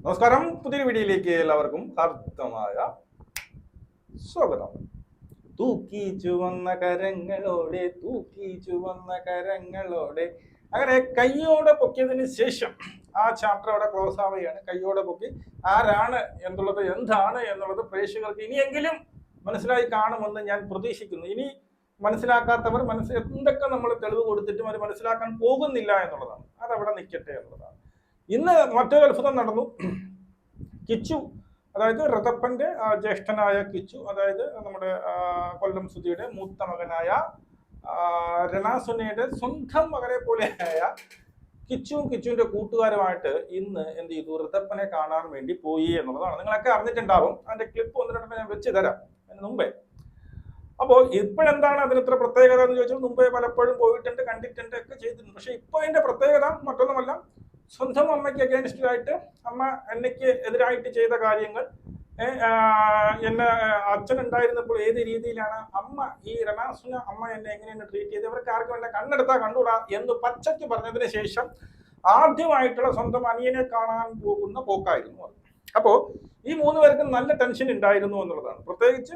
നമസ്കാരം. പുതിയൊരു വീഡിയോയിലേക്ക് എല്ലാവർക്കും ഹാർദമായ സ്വാഗതം. തൂക്കി ചുവന്ന കരങ്ങളോടെ അങ്ങനെ കയ്യോടെ പൊക്കിയതിന് ശേഷം ആ ചാപ്റ്റർ അവിടെ ക്ലോസ് ആവുകയാണ്. കയ്യോടെ പൊക്കി ആരാണ് എന്നുള്ളത്, എന്താണ് എന്നുള്ളത് പ്രേക്ഷകർക്ക് ഇനിയെങ്കിലും മനസ്സിലായി കാണുമെന്ന് ഞാൻ പ്രതീക്ഷിക്കുന്നു. ഇനി മനസ്സിലാക്കാത്തവർ എന്തൊക്കെ നമ്മൾ തെളിവ് കൊടുത്തിട്ടും അത് മനസ്സിലാക്കാൻ പോകുന്നില്ല എന്നുള്ളതാണ്. അതവിടെ നിൽക്കട്ടെ എന്നുള്ളതാണ്. ഇന്ന് മറ്റൊരു അത്ഭുതം നടന്നു. കിച്ചു, അതായത് ഋതപ്പന്റെ ജ്യേഷ്ഠനായ കിച്ചു, അതായത് നമ്മുടെ കൊല്ലം സുധിയുടെ മൂത്ത മകനായ രണാസുനയുടെ സ്വന്തം മകനെ പോലെയായ കിച്ചുവിന്റെ കൂട്ടുകാരുമായിട്ട് ഇന്ന് എന്ത് ചെയ്തു, ഋതപ്പനെ കാണാൻ വേണ്ടി പോയി എന്നുള്ളതാണ്. നിങ്ങളൊക്കെ അറിഞ്ഞിട്ടുണ്ടാവും. അതിന്റെ ക്ലിപ്പ് ഒന്ന് രണ്ടെണ്ണം ഞാൻ വെച്ച് തരാം അതിന് മുമ്പേ. അപ്പോൾ ഇപ്പോഴെന്താണ് അതിനിത്ര പ്രത്യേകത എന്ന് ചോദിച്ചാൽ, മുമ്പേ പലപ്പോഴും പോയിട്ടുണ്ട്, കണ്ടിട്ടുണ്ട്, ഒക്കെ ചെയ്തിട്ടുണ്ട്. പക്ഷെ ഇപ്പൊ അതിന്റെ പ്രത്യേകത മറ്റൊന്നുമല്ല, സ്വന്തം അമ്മയ്ക്ക് അഗേൻസ്റ്റ് ആയിട്ട്, അമ്മ എന്നയ്ക്ക് എതിരായിട്ട് ചെയ്ത കാര്യങ്ങൾ, എന്നെ അച്ഛൻ ഉണ്ടായിരുന്നപ്പോൾ ഏത് രീതിയിലാണ് അമ്മ, ഈ രണാസുന അമ്മ എന്നെ എങ്ങനെയാണ് ട്രീറ്റ് ചെയ്ത്, ഇവർക്ക് ആർക്കും എന്നെ കണ്ണെടുത്താൽ കണ്ടുകൂടാ എന്ന് പച്ചയ്ക്ക് പറഞ്ഞതിന് ശേഷം ആദ്യമായിട്ടുള്ള സ്വന്തം അനിയനെ കാണാൻ പോകുന്ന പോക്കായിരുന്നു അത്. അപ്പോൾ ഈ മൂന്ന് പേർക്കും നല്ല ടെൻഷൻ ഉണ്ടായിരുന്നു എന്നുള്ളതാണ്. പ്രത്യേകിച്ച്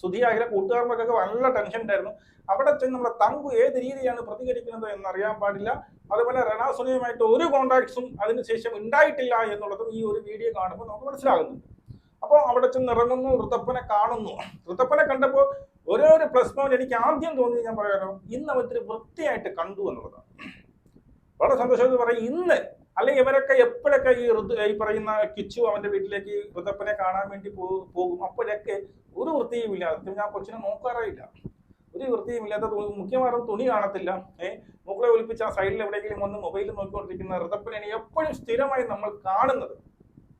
സുധിയായാലും കൂട്ടുകാർക്കൊക്കെ നല്ല ടെൻഷൻ ഉണ്ടായിരുന്നു. അവിടെ ചെന്ന് നമ്മുടെ തങ്കു ഏത് രീതിയാണ് പ്രതികരിക്കുന്നത് എന്നറിയാൻ പാടില്ല. അതുപോലെ രണാസുനയുമായിട്ട് ഒരു കോണ്ടാക്ട്സും അതിനുശേഷം ഉണ്ടായിട്ടില്ല എന്നുള്ളതും ഈ ഒരു വീഡിയോ കാണുമ്പോൾ നമുക്ക് മനസ്സിലാകുന്നുണ്ട്. അപ്പോൾ അവിടെ ചെന്ന് ഇറങ്ങുന്നു, ഋതപ്പനെ കാണുന്നു. ഋതപ്പനെ കണ്ടപ്പോൾ ഓരോ പ്ലസ് പോയിന്റ് എനിക്ക് ആദ്യം തോന്നി, ഞാൻ പറയാനോ, ഇന്ന് അവര് വൃത്തിയായിട്ട് കണ്ടു എന്നുള്ളതാണ്. വളരെ സന്തോഷമെന്ന് പറയും. ഇന്ന് അല്ലെങ്കിൽ ഇവരൊക്കെ എപ്പോഴൊക്കെ ഈ പറയുന്ന കിച്ചു അവന്റെ വീട്ടിലേക്ക് ഋതപ്പനെ കാണാൻ വേണ്ടി പോകും, അപ്പോഴൊക്കെ ഒരു വൃത്തിയും ഇല്ലാതെ, ഞാൻ കൊച്ചിനെ നോക്കാറില്ല, ഒരു വൃത്തിയും ഇല്ലാത്ത, മുഖ്യമാറും തുണി കാണത്തില്ല, മുകളെ ഒലിപ്പിച്ച് ആ സൈഡിൽ എവിടെയെങ്കിലും വന്ന് മൊബൈലിൽ നോക്കിക്കൊണ്ടിരിക്കുന്ന ഋതപ്പനെയാണ് എപ്പോഴും സ്ഥിരമായി നമ്മൾ കാണുന്നത്.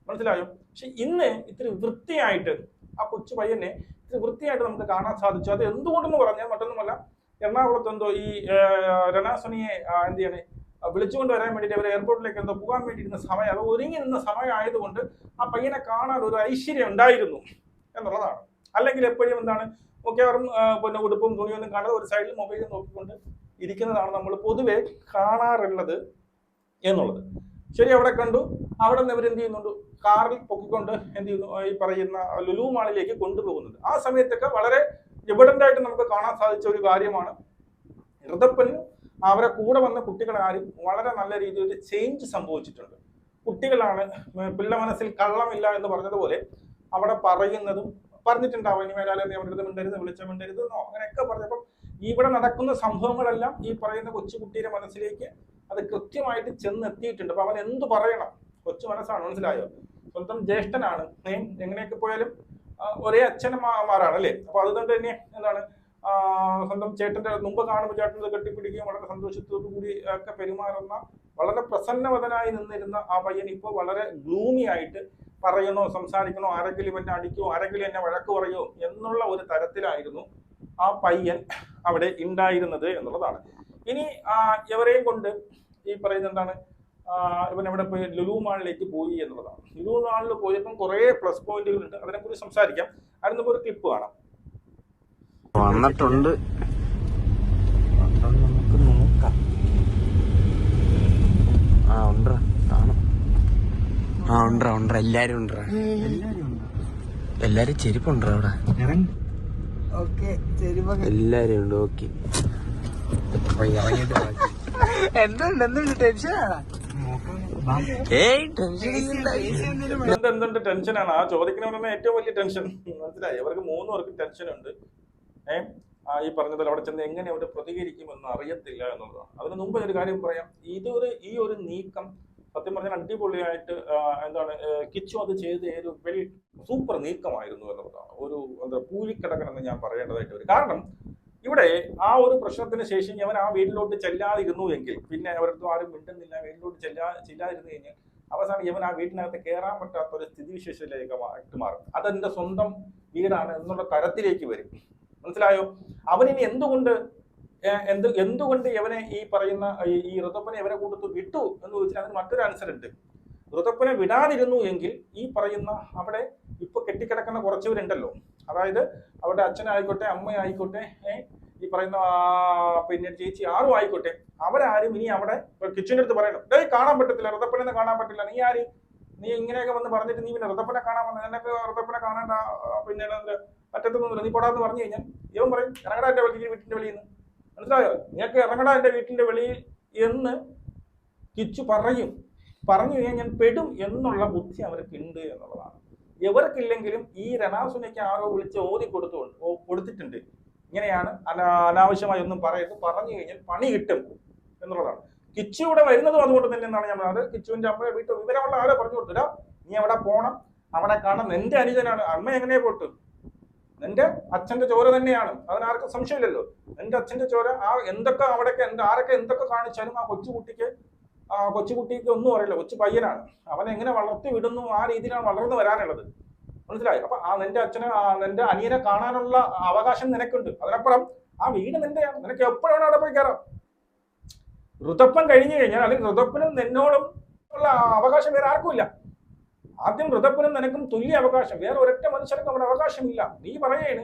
മനസ്സിലായോ? പക്ഷെ ഇന്ന് ഇത്തിരി വൃത്തിയായിട്ട് ആ കൊച്ചു പയ്യനെ ഇത്തിരി വൃത്തിയായിട്ട് നമുക്ക് കാണാൻ സാധിച്ചു. അത് എന്തുകൊണ്ടെന്ന് പറഞ്ഞാൽ മറ്റൊന്നുമല്ല, എറണാകുളത്ത് എന്തോ ഈ രണാസുനിയെ എന്ത് ചെയ്യണേ വിളിച്ചുകൊണ്ട് വരാൻ വേണ്ടിയിട്ട് അവർ എയർപോർട്ടിലേക്ക് എന്തോ പോകാൻ വേണ്ടിയിരുന്ന സമയം, അത് ഒരുങ്ങി നിന്ന സമയം ആയതുകൊണ്ട് ആ പയ്യനെ കാണാൻ ഒരു ഐശ്വര്യം ഉണ്ടായിരുന്നു എന്നുള്ളതാണ്. അല്ലെങ്കിൽ എപ്പോഴും എന്താണ്, മിക്കവാറും പിന്നെ ഉടുപ്പും തുണിയൊന്നും കാണാതെ ഒരു സൈഡിൽ മൊബൈലിൽ നോക്കിക്കൊണ്ട് ഇരിക്കുന്നതാണ് നമ്മൾ പൊതുവെ കാണാറുള്ളത് എന്നുള്ളത്. ശരി, അവിടെ കണ്ടു. അവിടെ നിന്ന് ഇവരെന്ത് ചെയ്യുന്നുണ്ട്, കാറിൽ പൊക്കിക്കൊണ്ട് എന്ത് ചെയ്യുന്നു, ഈ പറയുന്ന ലുലു മാളിലേക്ക് കൊണ്ടുപോകുന്നുണ്ട്. ആ സമയത്തൊക്കെ വളരെ എവിഡന്റ് ആയിട്ട് നമുക്ക് കാണാൻ സാധിച്ച ഒരു കാര്യമാണ്, ഋതപ്പന് അവരെ കൂടെ വന്ന കുട്ടികളാരും വളരെ നല്ല രീതിയിൽ ചേഞ്ച് സംഭവിച്ചിട്ടുണ്ട്. കുട്ടികളാണ്, പിള്ള മനസ്സിൽ കള്ളമില്ല എന്ന് പറഞ്ഞതുപോലെ അവിടെ പറയുന്നതും പറഞ്ഞിട്ടുണ്ടാവും, ഇനി മേലാലെ നീ അവരുടെ മിണ്ടരുത്, വിളിച്ച മിണ്ടരുത് എന്നോ അങ്ങനെയൊക്കെ പറഞ്ഞപ്പം ഇവിടെ നടക്കുന്ന സംഭവങ്ങളെല്ലാം ഈ പറയുന്ന കൊച്ചുകുട്ടിയുടെ മനസ്സിലേക്ക് അത് കൃത്യമായിട്ട് ചെന്നെത്തിയിട്ടുണ്ട്. അപ്പൊ അവൻ എന്ത് പറയണം, കൊച്ചു മനസ്സാണ്, മനസ്സിലായോ? സ്വന്തം ജ്യേഷ്ഠനാണ്, എങ്ങനെയൊക്കെ പോയാലും ഒരേ അച്ഛനമാരാണ് അല്ലേ. അപ്പൊ അതുകൊണ്ട് തന്നെ എന്താണ്, സ്വന്തം ചേട്ടന്റെ മുമ്പ് കാണുമ്പോൾ ചേട്ടൻ്റെ കെട്ടിപ്പിടിക്കുകയും വളരെ സന്തോഷത്തോടു കൂടി ഒക്കെ പെരുമാറുന്ന, വളരെ പ്രസന്നവതനായി നിന്നിരുന്ന ആ പയ്യൻ ഇപ്പോൾ വളരെ ഗ്ലൂമി ആയിട്ട് പറയണോ, സംസാരിക്കണോ, ആരെങ്കിലും എന്നെ അടിക്കുമോ, ആരെങ്കിലും എന്നെ വഴക്ക് പറയുമോ എന്നുള്ള ഒരു തരത്തിലായിരുന്നു ആ പയ്യൻ അവിടെ ഉണ്ടായിരുന്നത് എന്നുള്ളതാണ്. ഇനി ഇവരെയും കൊണ്ട് ഈ പറയുന്ന എന്താണ്, ഇവൻ എവിടെ പോയി, ലുലു മാളിലേക്ക് പോയി എന്നുള്ളതാണ്. ലുലു മാളിൽ പോയപ്പം കുറെ പ്ലസ് പോയിന്റുകൾ ഉണ്ട്, അതിനെക്കുറിച്ച് സംസാരിക്കാം. അതിന് ഒരു ക്ലിപ്പ് കാണാം. വന്നിട്ടുണ്ട്, നമുക്ക് നോക്കാം. ഉണ്ട് എല്ലാരും ഉണ്ട്, എല്ലാരും ചെരുപ്പുണ്ട് അവിടെ, എല്ലാരും ഉണ്ട്. ഓക്കെ, എന്തുണ്ട് ടെൻഷനാണ്? എന്തുണ്ട് ടെൻഷനാണ് ആ ചോദിക്കണമെന്ന് ഏറ്റവും വലിയ ടെൻഷൻ. മനസ്സിലായി? അവർക്ക് മൂന്ന് പേർക്ക് ടെൻഷൻ ഉണ്ട്. ഈ പറഞ്ഞതിൽ അവിടെ ചെന്ന് എങ്ങനെ അവർ പ്രതികരിക്കുമെന്ന് അറിയത്തില്ല എന്നുള്ളതാണ്. അതിന് മുമ്പ് ഒരു കാര്യം പറയാം. ഈ ഒരു നീക്കം സത്യം പറഞ്ഞാൽ അടിപൊളിയായിട്ട് എന്താണ് കിച്ചു അത് ചെയ്ത് ഒരു വെൽ സൂപ്പർ നീക്കമായിരുന്നു എന്നുള്ളതാണ്. ഒരു എന്താ പൂഴിക്കിടക്കണമെന്ന് ഞാൻ പറയേണ്ടതായിട്ട് വരും. കാരണം ഇവിടെ ആ ഒരു പ്രശ്നത്തിന് ശേഷം അവൻ ആ വീട്ടിലോട്ട് ചെല്ലാതിരുന്നു എങ്കിൽ, പിന്നെ അവരടുത്തും ആരും മിണ്ടുന്നില്ല, വീട്ടിലോട്ട് ചെല്ലാതിരുന്നു കഴിഞ്ഞാൽ അവസാനം ഇവൻ ആ വീട്ടിനകത്ത് കയറാൻ പറ്റാത്ത ഒരു സ്ഥിതിവിശേഷത്തിലേക്ക് മാറും. അതെന്റെ സ്വന്തം വീടാണ് എന്നുള്ള തരത്തിലേക്ക് വരും. മനസ്സിലായോ? അവനിനി എന്തുകൊണ്ട് ഇവനെ ഈ പറയുന്ന ഈ ഋതപ്പനെ ഇവരെ കൂട്ടത്ത് വിട്ടു എന്ന് ചോദിച്ചാൽ അതിന് മറ്റൊരു ആൻസർ ഉണ്ട്. ഋതപ്പനെ വിടാതിരുന്നു എങ്കിൽ ഈ പറയുന്ന അവിടെ ഇപ്പൊ കെട്ടിക്കിടക്കുന്ന കുറച്ചുപേരുണ്ടല്ലോ, അതായത് അവിടെ അച്ഛനായിക്കോട്ടെ, അമ്മയായിക്കോട്ടെ, ഈ പറയുന്ന പിന്നെ ചേച്ചി ആരും ആയിക്കോട്ടെ, അവരാരും ഇനി അവിടെ കിച്ചന്റെ അടുത്ത് പറയണം, കാണാൻ പറ്റത്തില്ല, ഋതപ്പനെ കാണാൻ പറ്റില്ല, നീ ആര് നീ ഇങ്ങനെയൊക്കെ വന്ന് പറഞ്ഞിട്ട് നീ പിന്നെ ഋതപ്പനെ കാണാൻ വന്ന എന്നൊക്കെ ഋതപ്പനെ കാണാണ്ട പിന്നെ പറ്റത്തൊന്നുമില്ല, നീ പോടാന്ന് പറഞ്ഞു കഴിഞ്ഞാൽ ഇവൻ പറയും ഇറങ്ങടാ എന്റെ വീട്ടിന്റെ വെളിയിൽ നിന്ന്. മനസ്സിലായോ? നിങ്ങൾക്ക് ഇറങ്ങടാ എന്റെ വീട്ടിന്റെ വെളിയിൽ എന്ന് കിച്ചു പറഞ്ഞു കഴിഞ്ഞാൽ ഞാൻ പെടും എന്നുള്ള ബുദ്ധി അവർക്ക് ഉണ്ട് എന്നുള്ളതാണ്. ഇവർക്കില്ലെങ്കിലും ഈ രണാസുനയ്ക്ക് ആരോ വിളിച്ച് കൊടുത്തിട്ടുണ്ട്, ഇങ്ങനെയാണ് അനാവശ്യമായി ഒന്നും പറയരുത്, പറഞ്ഞു കഴിഞ്ഞാൽ പണി കിട്ടും എന്നുള്ളതാണ്. കിച്ചു ഇവിടെ വരുന്നതും അതുകൊണ്ട് തന്നെ എന്നാണ് ഞാൻ പറഞ്ഞത്. കിച്ചുവിന്റെ അമ്മയെ വീട്ടിൽ വിവരമുള്ള ആരോ പറഞ്ഞു കൊടുത്തില്ല, നീ അവിടെ പോണം, അവനെ കാണാൻ. നിന്റെ അനുജനാണ്, അമ്മ എങ്ങനെയാ പോട്ട്, നിന്റെ അച്ഛന്റെ ചോര തന്നെയാണ്, അതിനാർക്കും സംശയമില്ലല്ലോ. നിന്റെ അച്ഛന്റെ ചോര ആ എന്തൊക്കെ അവിടെയൊക്കെ ആരൊക്കെ എന്തൊക്കെ കാണിച്ചാലും ആ കൊച്ചുകുട്ടിക്ക് ഒന്നും അറിയില്ല, കൊച്ചു പയ്യനാണ്. അവനെ എങ്ങനെ വളർത്തി വിടുന്നു ആ രീതിയിലാണ് വളർന്നു വരാനുള്ളത്. മനസ്സിലായി? അപ്പൊ നിന്റെ അനിയനെ കാണാനുള്ള അവകാശം നിനക്കുണ്ട്. അതിനപ്പുറം ആ വീട് നിന്റെയാണ്, നിനക്ക് എപ്പോഴാണ് അവിടെ പോയി കയറാം. ഋതപ്പൻ കഴിഞ്ഞു കഴിഞ്ഞാൽ അല്ലെങ്കിൽ ഋതപ്പനും നിന്നോടും ഉള്ള അവകാശം വേറെ ആർക്കുമില്ല. ആദ്യം ഋതപ്പനും നിനക്കും തുല്യ അവകാശം, വേറെ ഒരൊറ്റ മനുഷ്യർക്കും അവിടെ അവകാശമില്ല. നീ പറയേണ്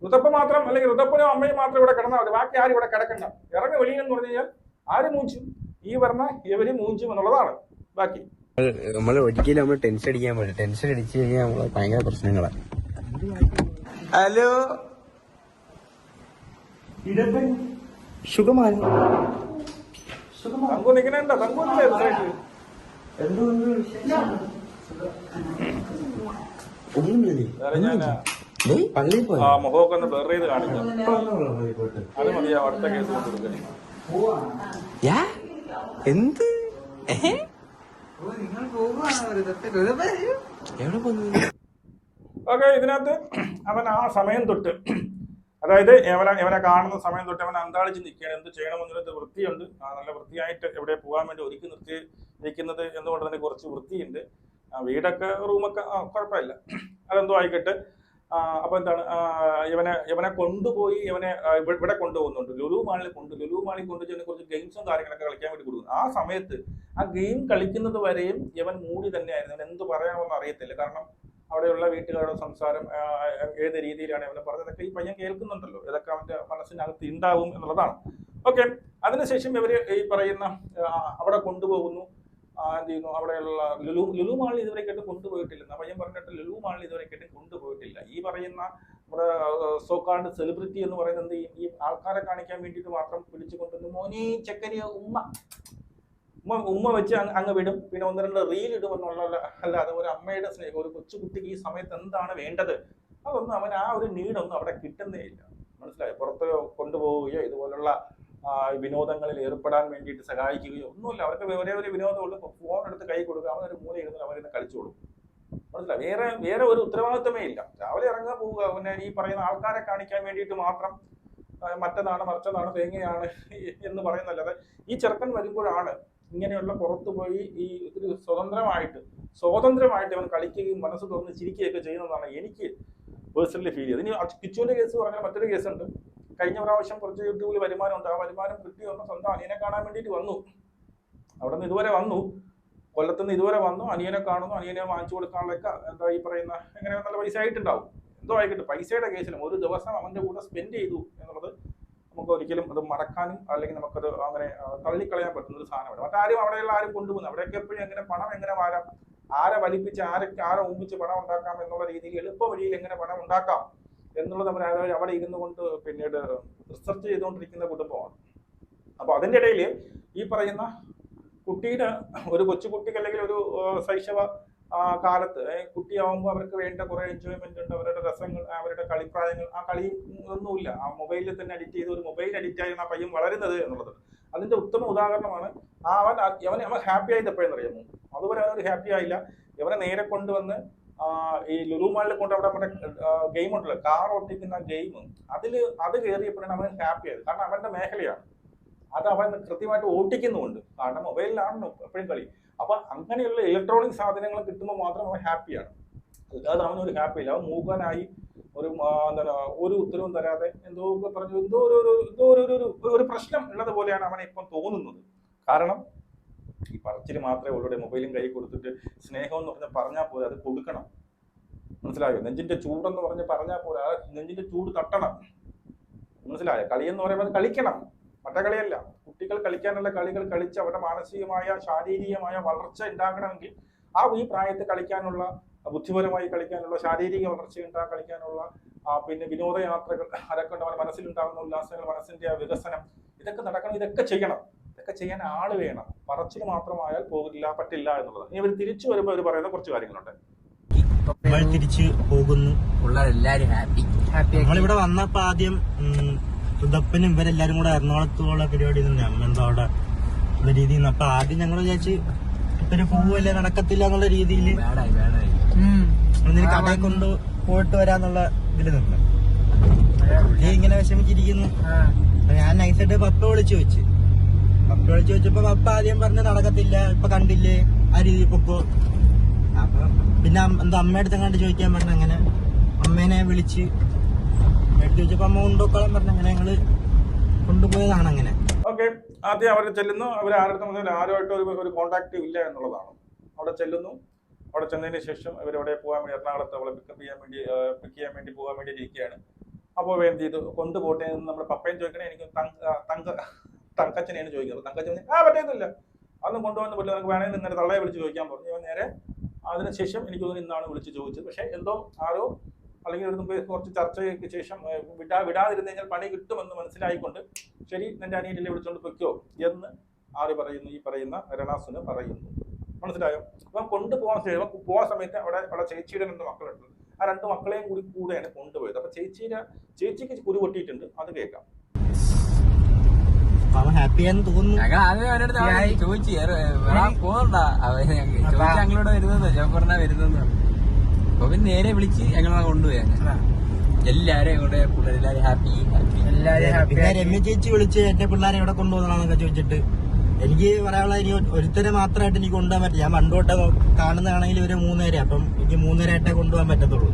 ഋതപ്പൻ മാത്രം അല്ലെങ്കിൽ ഋതപ്പനും അമ്മയും മാത്രം ഇവിടെ കിടന്നാൽ മതി, ബാക്കി ആരും ഇവിടെ കിടക്കണ്ട, ഇറങ്ങി വെളിയെന്ന് പറഞ്ഞു കഴിഞ്ഞാൽ ആര് മൂഞ്ചും? ഈ പറഞ്ഞ ഇവര് മൂഞ്ചും എന്നുള്ളതാണ്. ബാക്കി നമ്മൾ ഒരിക്കലും നമ്മൾ ടെൻഷൻ അടിക്കാൻ പറ്റില്ല, ടെൻഷൻ അടിച്ചു കഴിഞ്ഞാൽ നമ്മള് ഭയങ്കര പ്രശ്നങ്ങളാണ്. ഹലോ സുഖമാണ്, തങ്കു നിൽക്കണേണ്ട, തങ്കുല്ലേ ഞാൻ മുഖമൊക്കെ ഒന്ന് ബ്ലർ ചെയ്ത് കാണിക്കാം. അത് മതിയാ, അടുത്ത കേസ് കൊടുക്കാൻ. എന്ത് ഓക്കെ, ഇതിനകത്ത് അവൻ ആ സമയം തൊട്ട്, അതായത് ഇവനെ കാണുന്ന സമയം തൊട്ട് അവൻ അന്താളിച്ച് നിൽക്കുകയാണ്. എന്ത് ചെയ്യണമെന്നൊരു വൃത്തിയുണ്ട്, നല്ല വൃത്തിയായിട്ട് എവിടെ പോകാൻ വേണ്ടി ഒരുക്കി നിൽക്കുന്നത് എന്നുകൊണ്ട് തന്നെ കുറച്ച് വൃത്തിയുണ്ട്. വീടൊക്കെ റൂമൊക്കെ കുഴപ്പമില്ല, അതെന്തോ ആയിക്കോട്ടെ. അപ്പൊ എന്താണ്, ഇവനെ കൊണ്ടുപോയി ഇവിടെ കൊണ്ടുപോകുന്നുണ്ട്, ലുലു മാളിൽ കൊണ്ടുചെന്ന് കുറച്ച് ഗെയിംസും കാര്യങ്ങളൊക്കെ കളിക്കാൻ വേണ്ടി കൊടുക്കുന്നു. ആ സമയത്ത് ആ ഗെയിം കളിക്കുന്നത് വരെയും ഇവൻ മൂടി തന്നെയായിരുന്നു. ഇവൻ എന്ത് പറയണമെന്ന് അറിയത്തില്ല. കാരണം അവിടെയുള്ള വീട്ടുകാരുടെ സംസാരം ഏത് രീതിയിലാണ് ഇവനെ പറഞ്ഞതൊക്കെ ഈ പയ്യൻ കേൾക്കുന്നുണ്ടല്ലോ, ഇതൊക്കെ അവന്റെ മനസ്സിനകത്ത് ഉണ്ടാവും എന്നുള്ളതാണ്. ഓക്കെ, അതിനുശേഷം ഇവര് ഈ പറയുന്ന അവിടെ കൊണ്ടുപോകുന്നു. എന്ത് ചെയ്യുന്നു, അവിടെയുള്ള ലുലു മാളിൽ ഇതുവരെ കേട്ട് കൊണ്ടുപോയിട്ടില്ല. പയ്യൻ പറഞ്ഞിട്ട് ലുലു മാളിൽ ഇതുവരെ കേട്ട് കൊണ്ടുപോയിട്ടില്ല. ഈ പറയുന്ന നമ്മുടെ സോക്കാൾഡ് സെലിബ്രിറ്റി എന്ന് പറയുന്നത് എന്ത് ചെയ്യും, ഈ ആൾക്കാരെ കാണിക്കാൻ വേണ്ടിയിട്ട് മാത്രം പിടിച്ചു കൊണ്ടുവന്ന് മോനി ചക്കരിയ ഉമ്മ വെച്ച് അങ്ങ് വിടും. പിന്നെ 1-2 റീൽ ഇടുമെന്നുള്ള അല്ലാതെ ഒരു അമ്മയുടെ സ്നേഹം ഒരു കൊച്ചുകുട്ടിക്ക് ഈ സമയത്ത് എന്താണ് വേണ്ടത്, അതൊന്നും അവൻ ആ ഒരു നീഡൊന്നും അവിടെ കിട്ടുന്നേ ഇല്ല. മനസ്സിലായോ? പുറത്ത് കൊണ്ടുപോവുകയോ ഇതുപോലുള്ള വിനോദങ്ങളിൽ ഏർപ്പെടാൻ വേണ്ടിയിട്ട് സഹായിക്കുകയോ ഒന്നുമില്ല. അവർക്ക് ഒരേ ഒരു വിനോദമുള്ളൂ, ഫോൺ എടുത്ത് കൈ കൊടുക്കുക, അവനൊരു മൂല ഇരുന്ന് അവരിന്ന് കളിച്ചോളും. മനസ്സിലായി? വേറെ ഒരു ഉത്തരവാദിത്തമേ ഇല്ല. രാവിലെ ഇറങ്ങാൻ പോവുക, പിന്നെ ഈ പറയുന്ന ആൾക്കാരെ കാണിക്കാൻ വേണ്ടിയിട്ട് മാത്രം മറ്റന്നാണ് മറിച്ചതാണ് തേങ്ങയാണ് എന്ന് പറയുന്നല്ലാതെ ഈ ചെറുക്കൻ വരുമ്പോഴാണ് ഇങ്ങനെയുള്ള പുറത്തു പോയി ഈ ഒരു സ്വതന്ത്രമായിട്ട് അവൻ കളിക്കുകയും മനസ്സ് തുറന്ന് ചിരിക്കുകയൊക്കെ ചെയ്യുന്നതാണ് എനിക്ക് പേഴ്സണലി ഫീൽ ചെയ്തത്. ഇനി കിച്ചുവിന്റെ കേസ് പറഞ്ഞാൽ മറ്റൊരു കേസുണ്ട്. കഴിഞ്ഞ പ്രാവശ്യം കുറച്ച് യൂട്യൂബിൽ വരുമാനമുണ്ട്. ആ വരുമാനം കിട്ടി വന്ന് സ്വന്തം അനിയനെ കാണാൻ വേണ്ടിയിട്ട് വന്നു. അവിടെ നിന്ന് ഇതുവരെ വന്നു, കൊല്ലത്തുനിന്ന് ഇതുവരെ വന്നു, അനിയനെ കാണുന്നു, അനിയനെ വാങ്ങിച്ചു കൊടുക്കാനുള്ളൊക്കെ എന്താ ഈ പറയുന്ന എങ്ങനെ നല്ല പൈസ ആയിട്ടുണ്ടാവും. എന്തോ ആയിക്കോട്ടെ, പൈസയുടെ കേസിലും ഒരു ദിവസം അവന്റെ കൂടെ സ്പെൻഡ് ചെയ്തു എന്നുള്ളത് നമുക്ക് ഒരിക്കലും അത് മറക്കാനും അല്ലെങ്കിൽ നമുക്കത് അങ്ങനെ തള്ളിക്കളയാൻ പറ്റുന്ന ഒരു സാധനമാണ്. മറ്റാരും അവിടെയുള്ള ആരും കൊണ്ടുപോകുന്നു. അവിടെയൊക്കെ എപ്പോഴും എങ്ങനെ പണം എങ്ങനെ വാരാം, ആരെ വലിപ്പിച്ച് ആരെ ഒമ്പിച്ച് പണം ഉണ്ടാക്കാം എന്നുള്ള രീതിയിൽ എളുപ്പ വഴിയിൽ എങ്ങനെ പണം ഉണ്ടാക്കാം എന്നുള്ളത് അവർ അവിടെ ഇരുന്നു കൊണ്ട് പിന്നീട് റിസർച്ച് ചെയ്തുകൊണ്ടിരിക്കുന്ന കുടുംബമാണ്. അപ്പൊ അതിൻ്റെ ഇടയിൽ ഈ പറയുന്ന കുട്ടിയുടെ ഒരു കൊച്ചുകുട്ടിക്ക് അല്ലെങ്കിൽ ഒരു ശൈശവ കാലത്ത് കുട്ടിയാവുമ്പോൾ അവർക്ക് വേണ്ട കുറെ എൻജോയ്മെന്റ് ഉണ്ട്, അവരുടെ രസങ്ങൾ, അവരുടെ കളിപ്രായങ്ങൾ, ആ കളി ഒന്നുമില്ല. ആ മൊബൈലിൽ തന്നെ അഡിക്റ്റ് ചെയ്ത് ഒരു മൊബൈൽ അഡിക്റ്റ് ആയിരുന്നു ആ പയ്യൻ വളരുന്നത് എന്നുള്ളത്. അതിന്റെ ഉത്തമ ഉദാഹരണമാണ് അവൻ ഹാപ്പി ആയത് എപ്പോഴെന്ന് അറിയാമോ? അതുവരെ അവനൊരു ഹാപ്പി ആയില്ല. ഇവനെ നേരെ കൊണ്ടുവന്ന് ഈ ലുലു മാളിൽ കൊണ്ട് അവിടെ നമ്മുടെ ഗെയിം ഉണ്ടല്ലോ, കാർ ഓട്ടിക്കുന്ന ഗെയിം, അത് കയറിയപ്പോഴാണ് അവൻ ഹാപ്പി ആയത്. കാരണം അവന്റെ മേഖലയാണ് അത്, അവൻ കൃത്യമായിട്ട് ഓട്ടിക്കുന്നുമുണ്ട്. കാരണം മൊബൈലിലാണല്ലോ എപ്പോഴും കളി. അപ്പൊ അങ്ങനെയുള്ള ഇലക്ട്രോണിക് സാധനങ്ങൾ കിട്ടുമ്പോൾ മാത്രം അവൻ ഹാപ്പിയാണ്. അല്ലാതെ അവനൊരു ഹാപ്പി ഇല്ല. അവൻ മൂകനായി ഒരു ഉത്തരവും തരാതെ എന്തോ പറഞ്ഞു, ഒരു പ്രശ്നം ഉള്ളത് പോലെയാണ് അവനെ ഇപ്പം തോന്നുന്നത്. കാരണം ഈ പറച്ചിൽ മാത്രമേ ഉള്ളൂ. മൊബൈലും കൈ കൊടുത്തിട്ട് സ്നേഹം എന്ന് പറഞ്ഞാൽ പോലെ അത് കൊടുക്കണം. മനസ്സിലായോ? നെഞ്ചിന്റെ ചൂടെന്ന് പറഞ്ഞാൽ പോലെ ആ നെഞ്ചിന്റെ ചൂട് തട്ടണം. മനസ്സിലായോ? കളിയെന്ന് പറയുമ്പോൾ അത് കളിക്കണം, മറ്റേ കളിയല്ല. കുട്ടികൾ കളിക്കാനുള്ള കളികൾ കളിച്ച് അവരുടെ മാനസികമായ ശാരീരികമായ വളർച്ച ഉണ്ടാകണമെങ്കിൽ ഈ പ്രായത്തിൽ കളിക്കാനുള്ള, ബുദ്ധിപരമായി കളിക്കാനുള്ള, ശാരീരിക വളർച്ചയുണ്ടാകാൻ കളിക്കാനുള്ള, പിന്നെ വിനോദയാത്രകൾ, അതൊക്കെ അവന്റെ മനസ്സിലുണ്ടാകുന്ന ഉല്ലാസങ്ങൾ, മനസ്സിന്റെ വികസനം, ഇതൊക്കെ നടക്കണം. ഇതൊക്കെ ചെയ്യണം. ഇതൊക്കെ ചെയ്യാൻ ആള് വേണം. പറച്ചിൽ മാത്രമായാൽ പറ്റില്ല എന്നുള്ളത്. ഇനി ഇവർ തിരിച്ചു വരുമ്പോൾ അവർ പറയുന്ന കുറച്ച് കാര്യങ്ങളുണ്ട്. തിരിച്ചു പോകുന്നു, പിള്ളേരെല്ലാരും ഹാപ്പി. നമ്മളിവിടെ വന്നപ്പോ ആദ്യം സുധപ്പനും ഇവരെല്ലാരും കൂടെ എറണാകുളത്തുള്ള പരിപാടി തന്നെ അമ്മ അവിടെ ഉള്ള രീതിയിൽ. അപ്പൊ ആദ്യം ഞങ്ങൾ വിചാരിച്ച് ഇവര് പോവല്ലേ, നടക്കത്തില്ല എന്നുള്ള രീതിയിൽ കടയിൽ കൊണ്ട് പോയിട്ട് വരാന്നുള്ള ഇതില് നിന്ന് ഇങ്ങനെ വിഷമിച്ചിരിക്കുന്നു. ഞാൻ നൈസായിട്ട് പപ്പ വിളിച്ചു ചോദിച്ചപ്പോ പപ്പ ആദ്യം പറഞ്ഞ് നടക്കത്തില്ല, ഇപ്പൊ കണ്ടില്ലേ ആ രീതി പൊക്കോ. അപ്പൊ പിന്നെ എന്താ അമ്മയടുത്ത് കണ്ട് ചോദിക്കാൻ പറഞ്ഞ, അങ്ങനെ അമ്മേനെ വിളിച്ച് എടുത്ത് ചോദിച്ചപ്പോ അമ്മ കൊണ്ടുപോക്കോളാൻ പറഞ്ഞ, അങ്ങനെ ഞങ്ങള് കൊണ്ടുപോയതാണ്. അങ്ങനെ ഓക്കെ, ആദ്യം അവർ ചെല്ലുന്നു. അവർ ആരുമായിട്ട് ഒരു കോണ്ടാക്ട് ഇല്ല എന്നുള്ളതാണ്. അവിടെ ചെല്ലുന്നു. അവിടെ ചെന്നതിന് ശേഷം ഇവരെവിടെ പോകാൻ വേണ്ടി, എറണാകുളത്ത് അവളെ പിക്ക് ചെയ്യാൻ വേണ്ടി പോകാൻ വേണ്ടി ഇരിക്കുകയാണ്. അപ്പോൾ എന്ത് ചെയ്തു, കൊണ്ടുപോട്ടെ എന്ന് നമ്മുടെ പപ്പയും ചോദിക്കണേ. എനിക്ക് തങ്കച്ചനെയാണ് ചോദിക്കുന്നത്. തങ്കച്ചൻ പറ്റുന്നില്ല, അതൊന്നും കൊണ്ടുപോകാൻ പറ്റില്ല, നമുക്ക് വേണമെങ്കിൽ ഇന്നലെ തള്ളയെ വിളിച്ച് ചോദിക്കാൻ പറഞ്ഞു. ഇവൻ നേരെ അതിനുശേഷം എനിക്ക് തോന്നുന്നു ഇന്നാണ് വിളിച്ച് ചോദിച്ചത്. പക്ഷേ എന്തോ ആരോ അല്ലെങ്കിൽ ഒരു മുമ്പ് കുറച്ച് ചർച്ചയ്ക്ക് ശേഷം വിടാതിരുന്നു കഴിഞ്ഞാൽ പണി കിട്ടുമെന്ന് മനസ്സിലായിക്കൊണ്ട് ശരി നിന്റെ അനിയനെ വിളിച്ചുകൊണ്ട് പൊയ്ക്കോ എന്ന് ആര് പറയുന്നു, ഈ പറയുന്ന രണാസുന് പറയുന്നു. മനസ്സിലായോ? അപ്പം കൊണ്ടുപോകാൻ സമയത്ത് അവിടെ ചേച്ചിയുടെ 2 മക്കളുണ്ട്. ആ 2 മക്കളെയും കൂടെയാണ് കൊണ്ടുപോയത്. അപ്പൊ ചേച്ചിക്ക് കുരു പൊട്ടിയിട്ടുണ്ട്, അത് കേൾക്കാം. ഹാപ്പിയാന്ന് തോന്നുന്നു. ഞങ്ങൾ ആദ്യം അവരോട് ചോദിച്ചു പോകണ്ട, ഞങ്ങളോട് വരുന്നത് ജോപ്പറിനാ വരുന്നത്. അപ്പൊ പിന്നെ നേരെ വിളിച്ച് ഞങ്ങളെ കൊണ്ടുപോയി. എല്ലാരെയും കൂടെ പിള്ളേരെല്ലാരും ഹാപ്പി. പിന്നെ രമ്യ ചേച്ചി വിളിച്ച് എന്റെ പിള്ളേരെ എവിടെ കൊണ്ടുപോകുന്നതാണെന്നൊക്കെ ചോദിച്ചിട്ട് എനിക്ക് പറയാനുള്ള, ഇനി ഒരുത്തരെ മാത്രമായിട്ട് എനിക്ക് കൊണ്ടുപോകാൻ പറ്റില്ല. ഞാൻ പണ്ടോട്ടെ കാണുന്നതാണെങ്കിൽ ഇവര് 3 പേരെ, അപ്പം എനിക്ക് 3 പേരായിട്ടേ കൊണ്ടുപോകാൻ പറ്റത്തുള്ളൂ.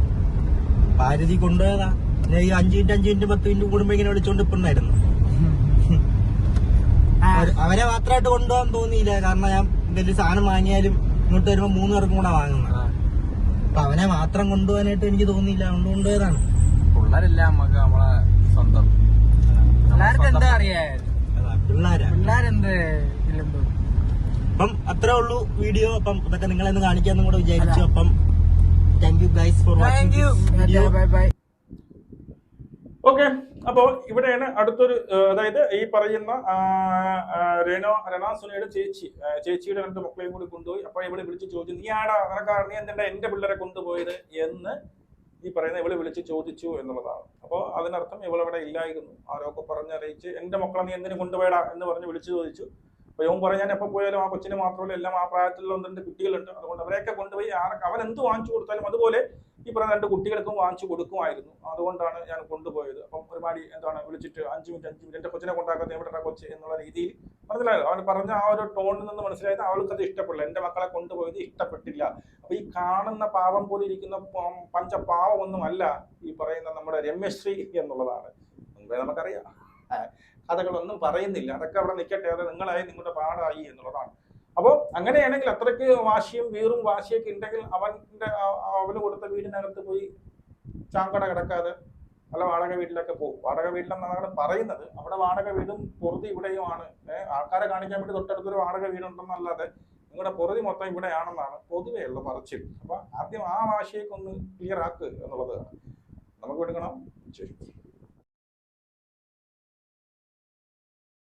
അപ്പൊ ആ രീതി കൊണ്ടുപോയതാ. പിന്നെ ഈ 5 മിനിറ്റ് 10 മിനിറ്റ് കൂടുമ്പോ ഇങ്ങനെ വിളിച്ചോണ്ട് ഇപ്പുണ്ടായിരുന്നു. അവരെ മാത്രമായിട്ട് കൊണ്ടുപോകാൻ തോന്നിയില്ല, കാരണം ഞാൻ വലിയ സാധനം വാങ്ങിയാലും ഇങ്ങോട്ട് വരുമ്പോ 3 പേർക്കും കൂടെ വാങ്ങുന്നത്. അപ്പൊ അവനെ മാത്രം കൊണ്ടുപോകാനായിട്ട് എനിക്ക് തോന്നിയില്ല, കൊണ്ടുപോയതാണ്. പിള്ളേരെല്ലാം നമുക്ക് നമ്മളെ സ്വന്തം. പിള്ളേർക്ക് എന്താ അറിയാ, പിള്ളേരെന്ത്. അപ്പം അത്രേ ഉള്ളൂ വീഡിയോ. അപ്പം ഇതൊക്കെ നിങ്ങളെന്ന് കാണിക്കാന്നും കൂടെ വിചാരിച്ചു. അപ്പം thank you guys for watching. Bye bye. Okay, അപ്പോ ഇവിടെയാണ് അടുത്തൊരു, അതായത് ഈ പറയുന്ന രണാസുനയുടെ ചേച്ചിയുടെ 2 മക്കളെയും കൂടി കൊണ്ടുപോയി. അപ്പൊ ഇവിടെ വിളിച്ച് ചോദിച്ചു, നീ എന്താ എന്റെ പിള്ളേരെ കൊണ്ടുപോയത് എന്ന് ഈ പറയുന്ന ഇവള് വിളിച്ച് ചോദിച്ചു എന്നുള്ളതാണ്. അപ്പോൾ അതിനർത്ഥം ഇവളവിടെ ഇല്ലായിരുന്നു. ആരൊക്കെ പറഞ്ഞറിയിച്ച് എന്റെ മക്കളെ നീ എന്തിനു കൊണ്ടുപോയടാ എന്ന് പറഞ്ഞ് വിളിച്ചു ചോദിച്ചു. അപ്പൊ ഇവൻ പറഞ്ഞാൽ ഞാൻ എപ്പോൾ പോയാലും ആ കൊച്ചിന് മാത്രമല്ല, എല്ലാം ആ പ്രായത്തിലുള്ള 1-2 കുട്ടികളുണ്ട്, അതുകൊണ്ട് അവരെയൊക്കെ കൊണ്ടുപോയി അവൻ എന്ത് വാങ്ങിച്ചു കൊടുത്താലും അതുപോലെ ഈ പറയുന്ന 2 കുട്ടികൾക്കും വാങ്ങിച്ചു കൊടുക്കുമായിരുന്നു. അതുകൊണ്ടാണ് ഞാൻ കൊണ്ടുപോയത്. അപ്പം ഒരുപാട് വിളിച്ചിട്ട് 5 മിനിറ്റ് എന്റെ കൊച്ചിനെ കൊണ്ടാക്കുന്നത് എവിടെ കൊച്ച് എന്നുള്ള രീതിയിൽ മനസ്സിലായത്. അവൻ പറഞ്ഞ ആ ഒരു ടോണിൽ നിന്ന് മനസ്സിലായത് അവൾക്ക് അത് ഇഷ്ടപ്പെടില്ല, എന്റെ മക്കളെ കൊണ്ടുപോയത് ഇഷ്ടപ്പെട്ടില്ല. അപ്പൊ ഈ കാണുന്ന പാവം പോലെ ഇരിക്കുന്ന പഞ്ചപാവമൊന്നും അല്ല ഈ പറയുന്ന നമ്മുടെ രമ്യശ്രീ എന്നുള്ളതാണ്. മുൻപേ നമുക്കറിയാം, കഥകളൊന്നും പറയുന്നില്ല, അതൊക്കെ അവിടെ നിൽക്കട്ടെ, അത് നിങ്ങളായി നിങ്ങളുടെ പാടായി എന്നുള്ളതാണ്. അപ്പോൾ അങ്ങനെയാണെങ്കിൽ അത്രയ്ക്ക് വാശിയും വീറും വാശിയൊക്കെ ഉണ്ടെങ്കിൽ അവന് കൊടുത്ത വീടിനകത്ത് പോയി ചാങ്കട കിടക്കാതെ അല്ല വാടക വീട്ടിലൊക്കെ പോകും. വാടക വീട്ടിലെന്നാണ് പറയുന്നത്. അവിടെ വാടക വീടും പൊറുതി ഇവിടെയുമാണ്. ആൾക്കാരെ കാണിക്കാൻ വേണ്ടി തൊട്ടടുത്തൊരു വാടക വീടുണ്ടെന്നല്ലാതെ നിങ്ങളുടെ പൊറുതി മൊത്തം ഇവിടെയാണെന്നാണ് പൊതുവേ ഉള്ള പറച്ചിൽ. അപ്പൊ ആദ്യം ആ വാശിയൊക്കെ ഒന്ന് ക്ലിയർ ആക്കുക എന്നുള്ളത് നമുക്ക് എടുക്കണം. ശരി.